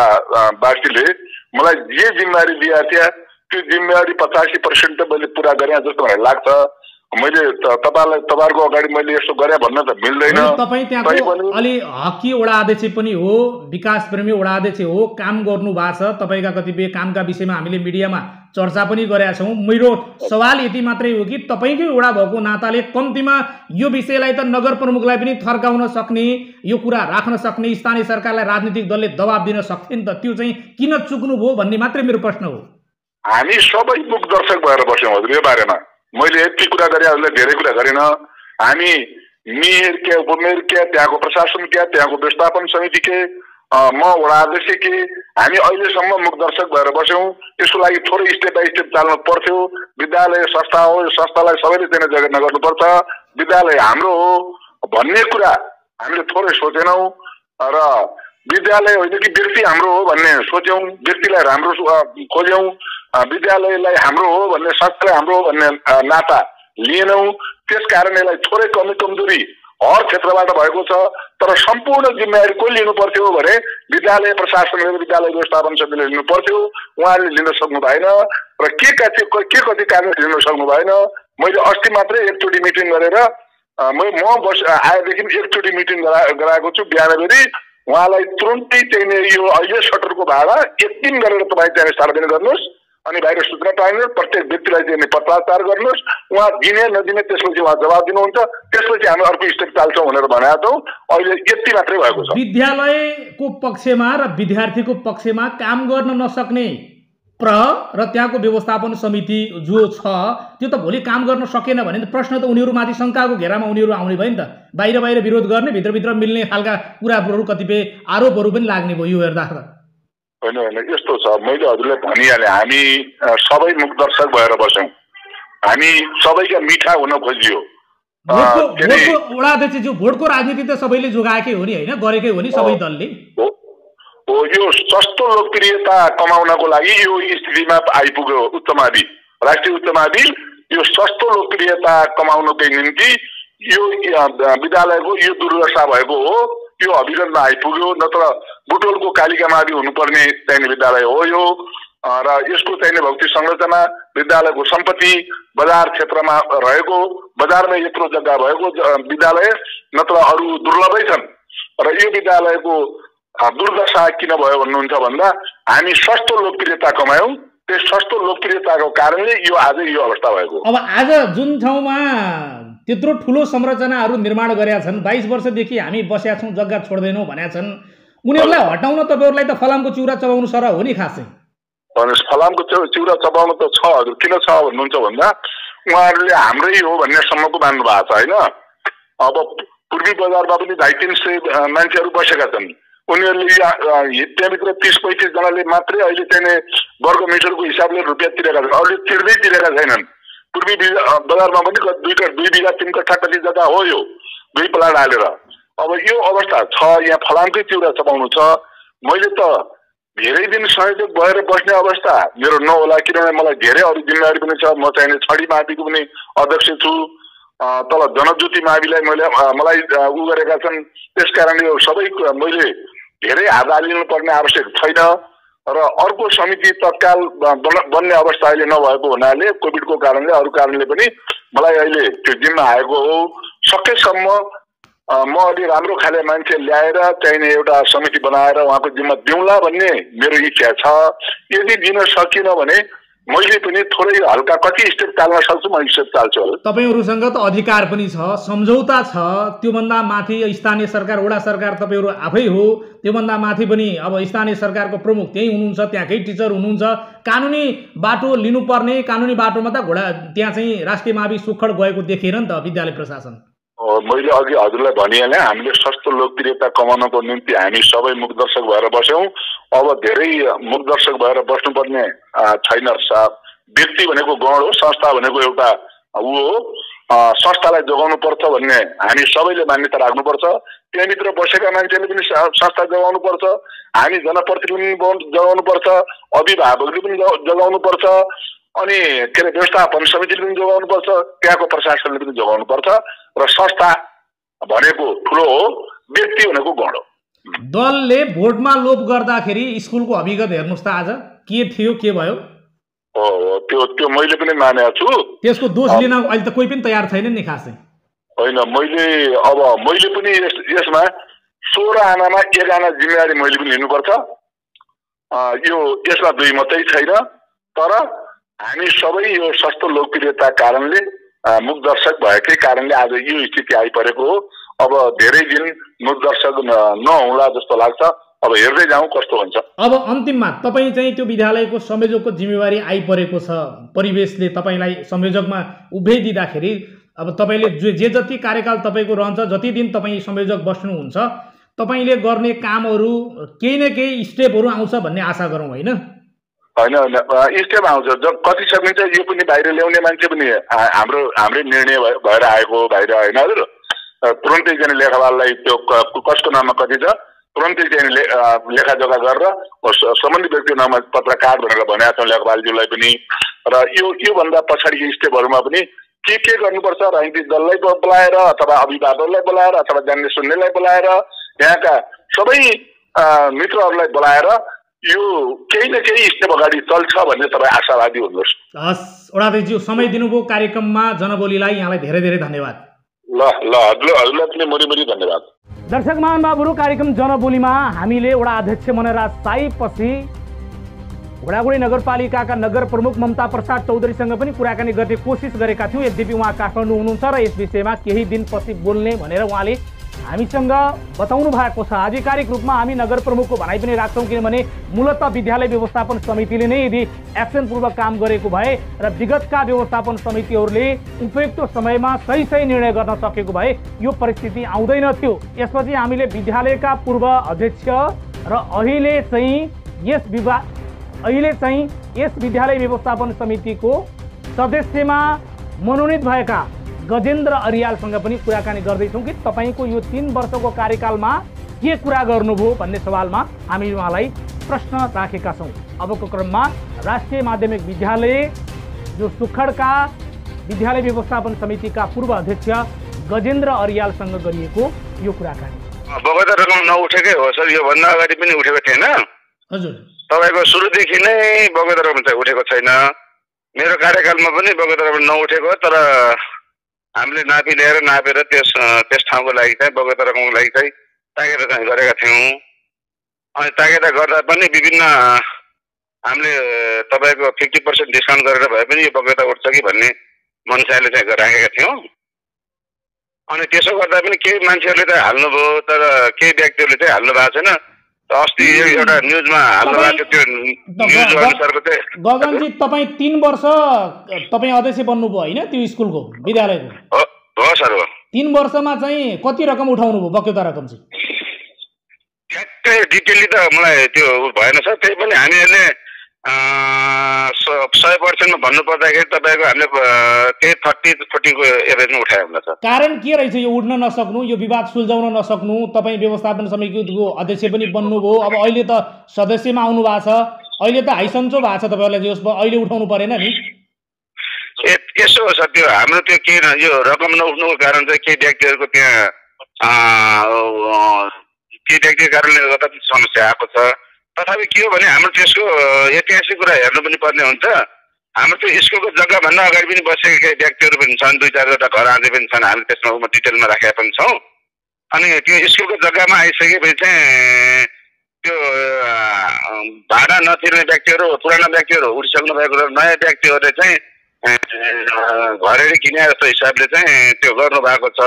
वासीले मलाई जे जिम्मेवारी दिएको थियो त्यो जिम्मेवारी 85% त मैले पुरा गरेँ जस्तो मलाई लाग्छ मैले तपाईहरुको अगाडि मैले यसो गरे भन्न त मिल्दैन तपाई त्यहाँको अलि हकी वडा अध्यक्ष पनि हो विकास प्रेमी वडा अध्यक्ष हो काम गर्नु भएको छ तपाईका कतिपय कामका विषयमा हामीले मिडियामा चर्चा पनि गरेका छौं मेरो सवाल यति मात्रै हो कि तपाईकै वडा भएको नाताले कम्तीमा यो विषयलाई त नगर प्रमुखलाई पनि थर्काउन सक्ने यो कुरा राख्न सक्ने स्थानीय सरकारलाई राजनीतिक दलले दबाब दिन सक्थे नि त त्यो चाहिँ किन चुक्नु भयो भन्ने मात्रै मेरो प्रश्न हो हामी सबै मुख दर्शक भएर बस्यौं हजुर यो बारेमा मैले यति कुरा गरे हजुरले धेरै कुरा गरेन हामी मेयर के उपमेयर के त्यहाँको प्रशासन के त्यहाँको व्यवस्थापन समिति के म वडा अध्यक्ष के हामी अहिलेसम्म मुख दर्शक भएर बस्यौं यसको लागि थोरै स्टेप बाइ स्टेप चाल्नु पर्थ्यो विद्यालय संस्था हो यो संस्थालाई सबैले चाहिँ जगेर्ना गर्नुपर्छ विद्यालय हाम्रो हो भन्ने कुरा हामीले थोरै सोचेनौं र विद्यालय होइन कि व्यक्ति हाम्रो हो भन्ने सोच्यौं व्यक्तिलाई राम्रो खोज्यौं विद्यालयलाई हाम्रो हो भन्ने संस्थालाई हाम्रो हो भन्ने नाता लिएनौं त्यसकारण यसलाई थोरै कमी कमजोरी हर क्षेत्रबाट भएको छ तर सम्पूर्ण जिम्मेवारी को लिनु पर्थ्यो भने विद्यालय प्रशासनले विद्यालय व्यवस्थापन समितिले लिनु पर्थ्यो उहाँले लिन सक्नु भएन र के कति काम लिन सक्नु भएन मैले अस्ति मात्रै एकचोटी मिटिङ गरेर म आएदेखि एकचोटी मिटिङ गराएको छु बिहानबेरी उहाँलाई तुरुन्तै चाहिँ यो अहिले सटरको भाडा 1 दिन गरेर तपाईँ चाहिँ सार्वजनिक गर्नुहोस् अनि बाहिर सूचना पाइनु प्रत्येक व्यक्तिलाई चाहिँ पत्राचार गर्नुहोस् उहाँ दिने नदिने त्यसपछि उहाँ जवाब दिनुहुन्छ त्यसपछि हामी अर्को स्टेप चाल्छौँ भनेर भनेका छौँ अहिले यति मात्रै भएको छ विद्यालयको पक्षमा र विद्यार्थीको पक्षमा काम गर्न नसक्ने र त्यहाँको व्यवस्थापन समिति जो छ त्यो त भोलि काम गर्न सकेन भने त प्रश्न त उनीहरुमाथि शंकाको घेरामा उनीहरु आउने भयो नि त बाहिर विरोध गर्ने भित्र मिल्ने खालका कुराहरु कतिपय आरोपहरु पनि लाग्ने भयो यो हेर्दा होइन यस्तो छ मैले हजुरले भनिहाले हामी सबै मुख दर्शक भएर बस्यौं हामी सबैका मिठा हुन खोजियो वडा अध्यक्ष जो भोटको राजनीति त सबैले जोगाएकै हो नि हैन गरेकै हो नि सबै दलले हो यो सस्तो लोकप्रियता कमाउनको लागि यो स्थितिमा आइपुग्यो उच्चमावि राष्ट्रिय उच्चमावि यो सस्तो लोकप्रियता कमाउनकै निम्ति यो विद्यालयको यो दुर्दशा भएको हो यो अभिगममा आइपुग्यो नत्र बुटोलको कालिका मावि हुनुपर्ने चाहिँ विद्यालय हो यो र यसको चाहिँ भौतिक संरचना विद्यालयको सम्पत्ति बजार क्षेत्रमा रहेको बजारमा यत्रो जग्गा भएको विद्यालय नत्र अरु दुर्लभै छन् र यो विद्यालयको दुर्दशा किन भयो भन्नुहुन्छ भन्दा हामी सस्तो लोकप्रियता कमायौं त्यस सस्तो लोकप्रियताको कारणले यो आज यो अवस्था भएको अब आज जुन ठाउँमा त्यत्रो ठुलो संरचनाहरू निर्माण गरेका छन् 22 वर्षदेखि हामी बसेका छौं जग्गा छोड्दैनौं भनेका छन् उनीहरुलाई हटाउन तपाईहरुलाई त फलामको चिउरा चबाउनु सरह हो नि खासै भनेस फलामको चिउरा चबाउनु त छ हजुर किन छ भन्नुहुन्छ भन्दा उहाँहरुले हाम्रै हो भन्ने सम्मको मान्नु भएको छ हैन अब पूर्वी बजारमा पनि 250 मान्छेहरु बसेका छन् उनीहरुले त्यहाँभित्र 30-35 जनाले मात्रै अहिले चाहिँ वर्ग मिटरको हिसाबले रुपैयाँ तिरेका छन् अरूले तिरेका छैनन् पूर्वी बजारमा पनि 2 बिघा 3 कट्ठा कति जग्गा हो यो 2 प्लाट हालेर अब यो अवस्था छ यहाँ फलामकै चिउरा चबाउनु छ मैले त धेरै दिन सहयोग भएर बस्ने अवस्था मेरो नहोला किनभने मलाई धेरै अरु जिम्मेवारी पनि छ म चाहिँ छडी माविको पनि अध्यक्ष छु तल जनज्योति माविलाई मलाई उ गरेका छन् त्यसकारणले यो सबै मैले धेरै हात हालिनु पर्ने आवश्यक छैन र अर्को समिति तत्काल बन्ने अवस्था अहिले नभएको हुनाले कोभिडको कारणले अरु कारणले पनि मलाई अहिले त्यो जिम्मा आएको हो सकेसम्म म अलि राम्रो खाले मान्छे ल्याएर चाहिने एउटा समिति बनाएर उहाँको जिम्मा दिउँला भन्ने मेरो इच्छा छ यदि दिन सकिन भने मैले पनि थोरै हल्का कति स्टेप चाल्न सक्छु म स्टेप चाल्छु तपाईहरुसँग त अधिकार पनि छ सम्झौता छ त्यो भन्दा माथि स्थानीय सरकार वडा सरकार तपाईहरु आफै हो त्यो भन्दा माथि पनि अब स्थानीय सरकारको प्रमुख त्यही हुनुहुन्छ त्यहाँकै टिचर हुनुहुन्छ कानुनी बाटो लिनुपर्ने कानुनी बाटोमा त घोडा त्यहाँ चाहिँ राष्ट्रिय मावि सुखड गएको देखेर नि त विद्यालय प्रशासन मैले अघि हजुरलाई भनिहालेँ हामीले सस्तो लोकप्रियता कमाउनको निम्ति हामी सबै मुखदर्शक भएर बस्यौं अब धेरै मुखदर्शक भएर बस्नुपर्ने छैन व्यक्ति भनेको गण हो संस्था भनेको एउटा उ हो संस्थालाई जोगाउनुपर्छ भन्ने हामी सबैले मान्यता राख्नुपर्छ। त्यहाँभित्र बसेका मान्छेले पनि संस्था जोगाउनुपर्छ, हामी जनप्रतिनिधि पनि जोगाउनुपर्छ, अभिभावकले पनि जोगाउनुपर्छ, अनि के अरे व्यवस्थापन समितिले पनि जोगाउनुपर्छ, त्यहाँको प्रशासनले पनि जोगाउनुपर्छ। र संस्था भनेको ठुलो हो, व्यक्ति भनेको गण हो। दलले भोटमा लोभ गर्दाखेरि स्कुलको अभिगत हेर्नुहोस् त आज के थियो के भयो। त्यो मैले पनि मानेको छु। त्यसको दोष लिन अहिले त कोही पनि तयार छैन नि खासै। होइन, मैले पनि यसमा 16 आनामा 1 आना जिम्मेवारी मैले पनि लिनुपर्छ। यसमा दुई मात्रै छैन, तर हामी सबै यो सस्तो लोकप्रियता कारणले मुखदर्शक भएकै कारणले आज यो स्थिति आइपरेको हो। अब धेरै दिन मुखदर्शक नहुला जस्तो लाग्छ। अब हेर्दै जाउँ कस्तो हुन्छ। अब अन्तिममा तपाईँ चाहिँ त्यो विद्यालयको संयोजकको जिम्मेवारी आइपरेको छ, परिवेशले तपाईँलाई संयोजकमा उभिदिँदाखेरि अब तपाईँले जे जति कार्यकाल तपाईँको रहन्छ, जति दिन तपाईँ संयोजक बस्नुहुन्छ, तपाईँले गर्ने कामहरू केही न केही स्टेपहरू आउँछ भन्ने आशा गरौँ होइन? होइन, स्टेप आउँछ। कति सकिन्छ यो पनि बाहिर ल्याउने मान्छे पनि हाम्रै निर्णय भएर आएको बाहिर होइन हजुर। तुरन्तै चाहिँ लेखावाललाई त्यो कसको नाममा कति छ तुरन्तै चाहिँ लेखाजोखा गरेर सम्बन्धित व्यक्तिको नाममा पत्रकार भनेर भनेका छौँ लेखपालज्यूलाई पनि। र योभन्दा पछाडिको स्टेपहरूमा पनि के गर्नुपर्छ, राजनीतिक दललाई बोलाएर अथवा अभिभावकलाई बोलाएर अथवा जान्ने सुन्नेलाई बोलाएर यहाँका सबै मित्रहरूलाई बोलाएर यो केही न केही स्टेप अगाडि चल्छ भन्ने तपाईँ आशावादी हुनुहोस्। हस् ओडाध्यक्षज्यू, समय दिनुभयो कार्यक्रममा जनबोलीलाई, यहाँलाई धेरै धेरै धन्यवाद। ल हजुरलाई पनि मुरी धन्यवाद। दर्शक महानुभावहरू, कार्यक्रम जनबोलीमा हामीले वडा अध्यक्ष मनराज साईपछि घोडागुडी नगरपालिकाका नगर प्रमुख ममता प्रसाद चौधरीसँग पनि कुराकानी गर्ने कोसिस गरेका थियौँ। यद्यपि उहाँ काठमाडौँ हुनुहुन्छ र यस विषयमा केही दिनपछि बोल्ने भनेर उहाँले हामीसँग बताउनु भएको छ। आधिकारिक रूपमा हामी नगर प्रमुखको भनाइ पनि राख्छौँ, किनभने मूलतः विद्यालय व्यवस्थापन समितिले नै यदि एक्सनपूर्वक काम गरेको भए र विगतका व्यवस्थापन समितिहरूले उपयुक्त समयमा सही निर्णय गर्न सकेको भए यो परिस्थिति आउँदैन थियो। यसपछि हामीले विद्यालयका पूर्व अध्यक्ष र अहिले चाहिँ यस विद्यालय व्यवस्थापन समितिको सदस्यमा मनोनित भएका गजेन्द्र अरियालसँग पनि कुराकानी गर्दैछौँ कि तपाईँको यो 3 वर्षको कार्यकालमा के कुरा गर्नुभयो भन्ने सवालमा हामी उहाँलाई प्रश्न राखेका छौँ। अबको क्रममा राष्ट्रिय माध्यमिक विद्यालय जो सुखडका विद्यालय व्यवस्थापन समितिका पूर्व अध्यक्ष गजेन्द्र अरियालसँग गरिएको यो कुराकानी। बगैँचा रकम नउठेकै हो सर, योभन्दा अगाडि पनि उठेको थिएन हजुर। तपाईँको सुरुदेखि नै बगैँचा रकम चाहिँ उठेको छैन। मेरो कार्यकालमा पनि बगैँचा रकम नउठेको, तर हामीले नापेर त्यस ठाउँको लागि चाहिँ बगैँचा रकमको लागि चाहिँ ताकेता चाहिँ गरेका थियौँ। अनि ताकेता गर्दा पनि विभिन्न हामीले तपाईँको 50% डिस्काउन्ट गरेर भए पनि यो बगैँचा उठ्छ कि भन्ने मनसायले चाहिँ राखेका थियौँ। अनि त्यसो गर्दा पनि केही मान्छेहरूले चाहिँ हाल्नुभयो, तर केही व्यक्तिहरूले चाहिँ हाल्नु भएको छैन। अस्ति एउटा न्युजमा हाल्नु भएको थियो, त्यो न्युज अनुसारको चाहिँ। गगनजी, तपाईँ 3 वर्ष तपाईँ अध्यक्ष बन्नुभयो होइन त्यो स्कुलको विद्यालयको? हो सर, हो। 3 वर्षमा चाहिँ कति रकम उठाउनु भयो बक्यौता रकम चाहिँ? ठ्याक्कै डिटेली त मलाई त्यो भएन सर। त्यही पनि हामीहरूले 100% भन्नु पर्दाखेरि तपाईँको हामीले त्यही 30-40 को एभरेजमा उठायो होला सर। कारण के रहेछ यो उठ्न नसक्नु, यो विवाद सुल्झाउन नसक्नु? तपाईँ व्यवस्थापन समितिको अध्यक्ष पनि बन्नुभयो, अब अहिले त सदस्यमा आउनु भएको छ, अहिले त हाइसन्चो भएको छ तपाईँहरूलाई, जो अहिले उठाउनु परेन नि? यसो हो सर, त्यो हाम्रो त्यो के यो रकम नउठ्नुको कारण चाहिँ केही व्यक्तिहरूको त्यहाँ केही व्यक्तिको कारणले गर्दा समस्या आएको छ। तथापि के हो भने हाम्रो त्यसको ऐतिहासिक कुरा हेर्नु पनि पर्ने हुन्छ। हाम्रो त्यो स्कुलको जग्गाभन्दा अगाडि पनि बसेका केही व्यक्तिहरू पनि छन्, 2-4वटा घर आँदै पनि छन्, हामीले त्यसमा डिटेलमा राखेका पनि छौँ। अनि त्यो स्कुलको जग्गामा आइसकेपछि चाहिँ त्यो भाडा नतिर्ने व्यक्तिहरू, पुराना व्यक्तिहरू उठिसक्नु भएको र नयाँ व्यक्तिहरूले चाहिँ घरेडी किने जस्तो हिसाबले चाहिँ त्यो गर्नु भएको छ।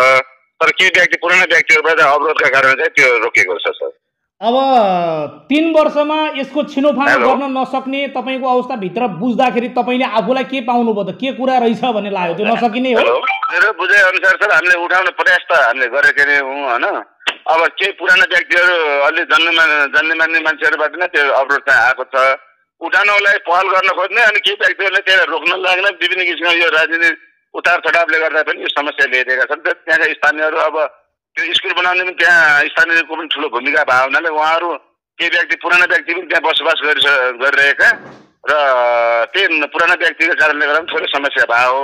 तर केही व्यक्ति पुराना व्यक्तिहरूबाट अवरोधका कारण चाहिँ त्यो रोकेको छ सर। अब 3 वर्षमा यसको छिनोफानो गर्न नसक्ने तपाईँको अवस्थाभित्र बुझ्दाखेरि तपाईँले आफूलाई के पाउनुभयो त? के कुरा रहेछ भन्ने लाग्यो? त्यो नसकिने हो? मेरो बुझाइ अनुसार सर हामीले उठाउने प्रयास त हामीले गरेका नै हौँ होइन। अब केही पुराना व्यक्तिहरू अलि जान्ने मान्ने मान्छेहरूबाट नै त्यो अवरोध चाहिँ आएको छ। उठाउनको लागि पहल गर्न खोज्ने अनि केही व्यक्तिहरूले त्यसलाई रोक्न लाग्ने, विभिन्न किसिमको यो राजनीतिक उतार चढावले गर्दा पनि यो समस्या ल्याइदिएका छन्। त्यहाँका स्थानीयहरू अब त्यो स्कुल बनाउने पनि त्यहाँ स्थानीयको पनि ठुलो भूमिका भएको हुनाले उहाँहरू केही व्यक्ति पुराना व्यक्ति पनि त्यहाँ बसोबास गरिरहेका र त्यही पुराना व्यक्तिको कारणले गर्दा पनि थोरै समस्या भयो।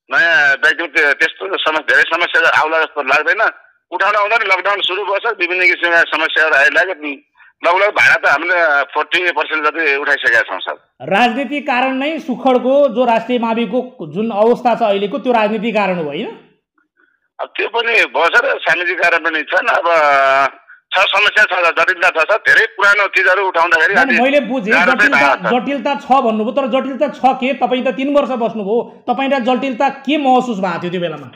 नयाँ व्यक्ति त्यस्तो धेरै समस्या आउला जस्तो लाग्दैन। उठाउन आउँदा नि लकडाउन सुरु भएछ, विभिन्न किसिमका समस्याहरू आइलाग्यो। लगभग भाडा त हामीले 40% जति उठाइसकेका छौँ सर। राजनीतिक कारण नै सुखडको जो राष्ट्रिय माविको जुन अवस्था छ अहिलेको त्यो राजनीतिक कारण हो होइन? अब त्यो पनि भयो सर, सामाजिक कारण पनि छन्। अब छ समस्या छ, जटिलता छ सर। धेरै पुरानो चिजहरू उठाउँदाखेरि मैले बुझेँ जटिलता छ भन्नुभयो, तर जटिलता छ के? तपाईँ त 3 वर्ष बस्नुभयो, तपाईँलाई जटिलता के महसुस भएको थियो त्यो बेलामा?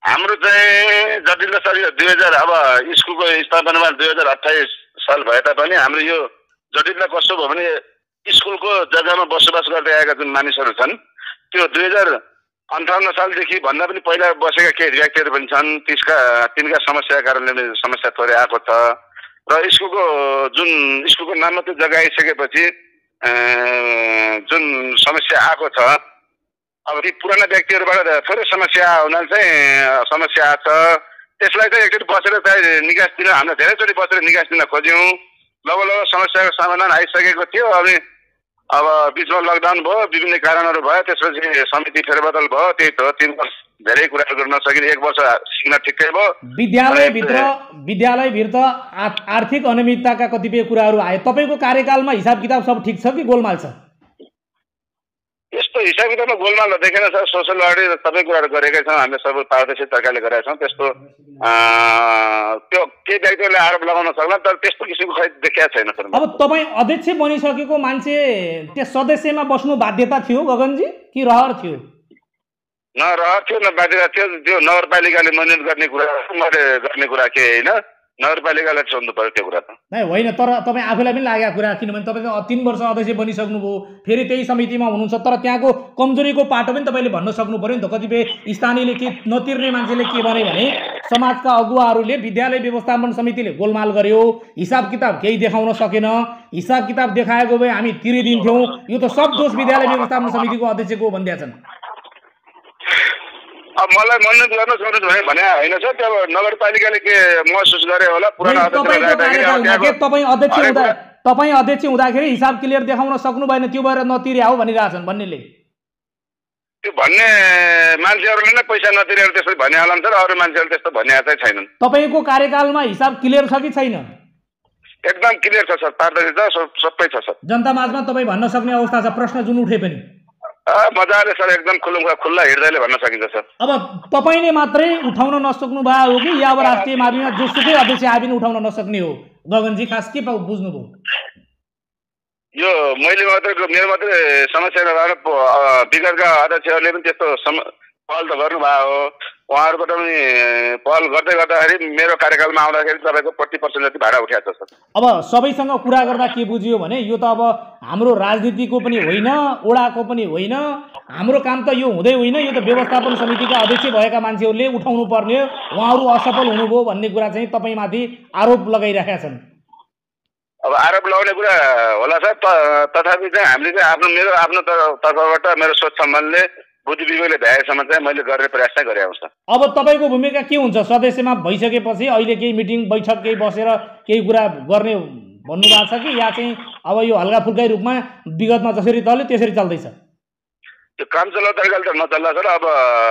हाम्रो चाहिँ जटिलता सर यो 2000 अब स्कुलको स्थापनामा 2028 साल भए तापनि हाम्रो यो जटिलता कस्तो भयो भने स्कुलको जग्गामा बसोबास गर्दै आएका जुन मानिसहरू छन् त्यो 2058 सालदेखि भन्दा पनि पहिला बसेका केही व्यक्तिहरू पनि छन्। तिनका समस्याका कारणले समस्या थोरै आएको छ र स्कुलको नाममा त्यो जग्गा आइसकेपछि जुन समस्या आएको छ अब ती पुराना व्यक्तिहरूबाट थोरै समस्या हुनाले चाहिँ समस्या छ। त्यसलाई चाहिँ एकचोटि बसेर चाहिँ निकास दिन हामीले धेरैचोटि बसेर निकास दिन खोज्यौँ। लगभग समस्याको समाधान आइसकेको थियो। अब बिचमा लकडाउन भयो, विभिन्न कारणहरू भयो, त्यसपछि समिति फेरबदल भयो। त्यही त 3 वर्ष धेरै कुराहरू गर्न सकिने, 1 वर्ष सिक्न ठिकै भयो। विद्यालयभित्र आर्थिक अनियमितताका कतिपय कुराहरू आए। तपाईँको कार्यकालमा हिसाब किताब सब ठिक छ कि गोलमाल छ? यस्तो हिसाब किताबमा गोलमाल देखेन सर। सोसल अडिट सबै कुराहरू गरेकै छौँ हामीले, सबै पारदर्शी तरिकाले गरेका छौँ। त्यस्तो त्यो केही व्यक्तिहरूले आरोप लगाउन सक्ला, तर त्यस्तो किसिमको खै देखिएको छैन सर। अब तपाईँ अध्यक्ष बनिसकेको मान्छे त्यस सदस्यमा बस्नु बाध्यता थियो गगनजी कि रहर थियो? न रहर थियो न बाध्यता थियो। त्यो नगरपालिकाले मनोनयन गर्ने कुरा, मैले गर्ने कुरा के होइन, नगरपालिकालाई सोध्नु पर्यो त्यो कुरा त। नै होइन, तर तपाईँ आफूलाई पनि लागेको कुरा, किनभने तपाईँ त 3 वर्ष अध्यक्ष बनिसक्नुभयो, फेरि त्यही समितिमा हुनुहुन्छ, तर त्यहाँको कमजोरीको पाटो पनि तपाईँले भन्न सक्नु पर्यो नि त। कतिपय स्थानीयले के नतिर्ने मान्छेले के भने समाजका अगुवाहरूले विद्यालय व्यवस्थापन समितिले गोलमाल गर्यो, हिसाब किताब केही देखाउन सकेन, हिसाब किताब देखाएको भए हामी तिरिदिन्थ्यौँ, यो त सब दोष विद्यालय व्यवस्थापन समितिको अध्यक्षको भनिदिएका छन्। अब मलाई मनोनयन गर्न सक्नु भने होइन सर। त्यो नगरपालिकाले के महसुस गरे होला पुरानो तपाईँ अध्यक्ष हुँदाखेरि हिसाब क्लियर देखाउन सक्नु भएन, त्यो भएर नतिर्या हो भनिरहेछन् भन्नेले। त्यो भन्ने मान्छेहरूले नै पैसा नतिरेर त्यसरी भने होला सर। अरू मान्छेहरूले त्यस्तो भनेको चाहिँ छैनन्। तपाईँको कार्यकालमा हिसाब क्लियर छ कि छैन? एकदम क्लियर छ सर, पारदर्शिता सबै छ सर। जनता माझमा तपाईँ भन्न सक्ने अवस्था छ, प्रश्न जुन उठे पनि मजाले सर एकदम खुल्ला हृदयले भन्न सकिन्छ सर। अब तपाईँले मात्रै उठाउन नसक्नु भयो हो कि या अब राष्ट्रिय माविमा जोसुकै अध्यक्ष आए पनि उठाउन नसक्ने हो? गगनजी खास के बुझ्नुभयो? यो मेरो मात्रै समस्या नभएर विगतका अध्यक्षहरूले पनि त्यस्तो पहल त गर्नुभयो हो। उहाँहरूबाट पनि पहल गर्दै गर्दाखेरि मेरो कार्यकालमा आउँदाखेरि तपाईँको 40% जति भाडा उठाएको छ सर। अब सबैसँग कुरा गर्दा के बुझियो भने यो त अब हाम्रो राजनीतिको पनि होइन, ओडाको पनि होइन, हाम्रो काम त यो हुँदै होइन, यो त व्यवस्थापन समितिका अध्यक्ष भएका मान्छेहरूले उठाउनु पर्ने, उहाँहरू असफल हुनुभयो भन्ने कुरा चाहिँ तपाईँमाथि आरोप लगाइरहेका छन्। अब आरोप लगाउने कुरा होला सर, तथापि चाहिँ हामीले चाहिँ मेरो आफ्नो तर्फबाट मेरो सोच सम्बन्धले बुद्धि विवेकले भ्याएसम्म चाहिँ मैले गर्ने प्रयास चाहिँ गरे आउँछ। अब तपाईँको भूमिका के हुन्छ? सदस्यमा भइसकेपछि अहिले केही मिटिङ बैठक केही बसेर केही कुरा गर्ने भन्नुभएको छ कि या चाहिँ अब यो हल्का फुल्कै रूपमा विगतमा जसरी चल्यो त्यसरी चल्दैछ? त्यो काम चलाउ तरिकाले त नचल्ला सर। अब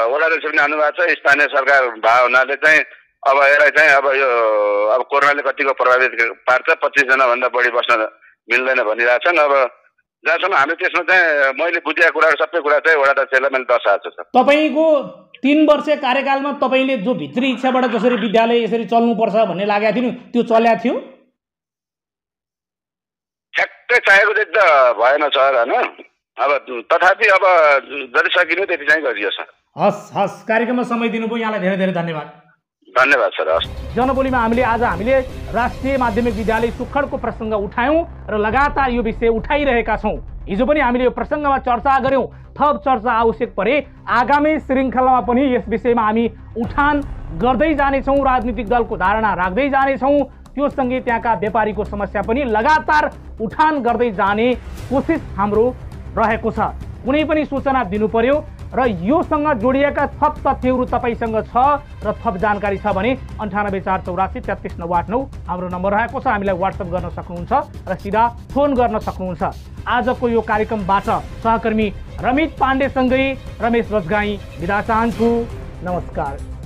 वडा अध्यक्ष पनि आउनुभएको छ, स्थानीय सरकार भएको हुनाले चाहिँ अब यसलाई चाहिँ अब कोरोनाले कतिको प्रभावित पार्छ, 25 जनाभन्दा बढी बस्न मिल्दैन भनिरहेछन्। अब जहाँसम्म हामी त्यसमा चाहिँ मैले बुझेका कुराहरू सबै कुरा चाहिँ वडा अध्यक्षलाई मैले दर्शाएको छु सर। तपाईँको 3 वर्ष कार्यकालमा तपाईँले जो भित्री इच्छाबाट जसरी विद्यालय यसरी चल्नुपर्छ भन्ने लागेको थियो नि, त्यो चलेको थियो? ठ्याक्कै चाहेको चाहिँ त भएन सर होइन। अब तथापि अब जति सकिने त्यति चाहिँ गरियो सर। हस्, कार्यक्रममा समय दिनुभयो, यहाँलाई धेरै धेरै धन्यवाद। धन्यवाद सर। हस्। जनबोलीमा हामीले राष्ट्रिय माध्यमिक विद्यालय सुखडको प्रसङ्ग उठायौँ र लगातार यो विषय उठाइरहेका छौँ। हिजो पनि हामीले यो प्रसङ्गमा चर्चा गऱ्यौँ, थप चर्चा आवश्यक परे आगामी श्रृङ्खलामा पनि यस विषयमा हामी उठान गर्दै जानेछौँ, राजनीतिक दलको धारणा राख्दै जानेछौँ, त्यो सँगै त्यहाँका व्यापारीको समस्या पनि लगातार उठान गर्दै जाने कोसिस हाम्रो रहेको छ। कुनै पनि सूचना दिनु पर्यो र योसँग जोडिएका थप तथ्यहरू तपाईँसँग छ र थप जानकारी छ भने 9848833989 हाम्रो नम्बर रहेको छ। हामीलाई व्हाट्सएप गर्न सक्नुहुन्छ र सिधा फोन गर्न सक्नुहुन्छ। आजको यो कार्यक्रमबाट सहकर्मी रमित पाण्डेसँगै रमेश बजगाई बिदा चाहन्छु। नमस्कार।